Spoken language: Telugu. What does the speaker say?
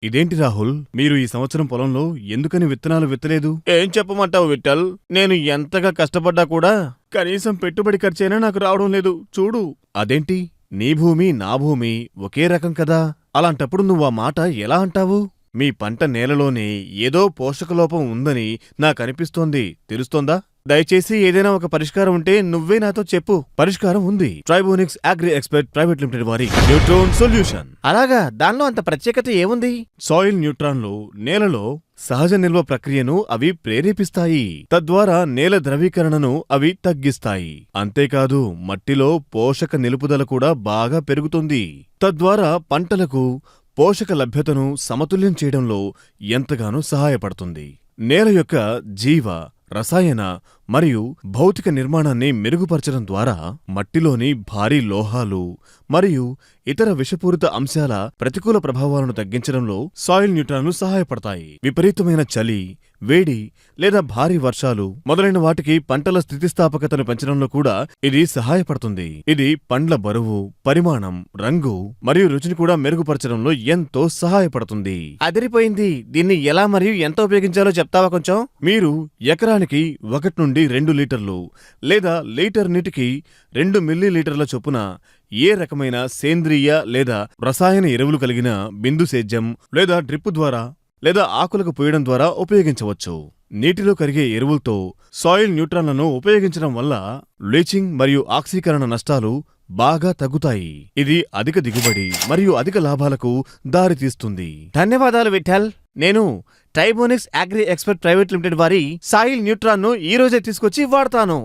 ఇదేంటి రాహుల్, మీరు ఈ సంవత్సరం పొలంలో ఎందుకని విత్తనాలు విత్తలేదు? ఏం చెప్పమంటావు విఠల్, నేను ఎంతగా కష్టపడ్డా కూడా కనీసం పెట్టుబడి ఖర్చైనా నాకు రావడం లేదు చూడు. అదేంటి, నీ భూమి నా భూమి ఒకే రకం కదా, అలాంటప్పుడు నువ్వు ఆ మాట ఎలా అంటావు? మీ పంట నేలలోనే ఏదో పోషకలోపం ఉందని నాకనిపిస్తోంది, తెలుస్తోందా? దయచేసి ఏదైనా ఒక పరిష్కారం ఉంటే నువ్వే నాతో చెప్పు. పరిష్కారం ఉంది, ట్రైబోనిక్స్ అగ్రి ఎక్స్పర్ట్ ప్రైవేట్ లిమిటెడ్ వారి న్యూట్రాన్ సొల్యూషన్. అలాగా, దానిలో అంత ప్రత్యేకత ఏముంది? సాయిల్ న్యూట్రాన్లు నేలలో సహజ నిల్వ ప్రక్రియను అవి ప్రేరేపిస్తాయి. తద్వారా నేల ద్రవీకరణను అవి తగ్గిస్తాయి. అంతేకాదు మట్టిలో పోషక నిలుపుదల కూడా బాగా పెరుగుతుంది. తద్వారా పంటలకు పోషక లభ్యతను సమతుల్యం చేయడంలో ఎంతగానో సహాయపడుతుంది. నేల యొక్క జీవ, రసాయన మరియు భౌతిక నిర్మాణాన్ని మెరుగుపరచడం ద్వారా మట్టిలోని భారీ లోహాలు మరియు ఇతర విషపూరిత అంశాల ప్రతికూల ప్రభావాలను తగ్గించడంలో సాయిల్ న్యూట్రాన్లు సహాయపడతాయి. విపరీతమైన చలి, వేడి లేదా భారీ వర్షాలు మొదలైన వాటికి పంటల స్థితిస్థాపకతను పెంచడంలో కూడా ఇది సహాయపడుతుంది. ఇది పండ్ల బరువు, పరిమాణం, రంగు మరియు రుచిని కూడా మెరుగుపరచడంలో ఎంతో సహాయపడుతుంది. అదిరిపోయింది. దీన్ని ఎలా మరియు ఎంత ఉపయోగించాలో చెప్తావా కొంచెం? మీరు ఎకరానికి 1 నుండి 2 లీటర్లు లేదా లీటర్ నీటికి 2 మిల్లీలీటర్ల చొప్పున ఏ రకమైన సేంద్రియ లేదా రసాయన ఎరువులు కలిగిన బిందు సేద్యం లేదా డ్రిప్ ద్వారా లేదా ఆకులకు పోయడం ద్వారా ఉపయోగించవచ్చు. నీటిలో కరిగే ఎరువులతో సాయిల్ న్యూట్రాన్లను ఉపయోగించడం వల్ల లీచింగ్ మరియు ఆక్సీకరణ నష్టాలు బాగా తగ్గుతాయి. ఇది అధిక దిగుబడి మరియు అధిక లాభాలకు దారితీస్తుంది. ధన్యవాదాలు విఠల్. నేను ట్రైబోనిక్స్ అగ్రి ఎక్స్పర్ట్ ప్రైవేట్ లిమిటెడ్ వారి సాయిల్ న్యూట్రాన్ ను ఈ రోజే తీసుకొచ్చి వాడతాను.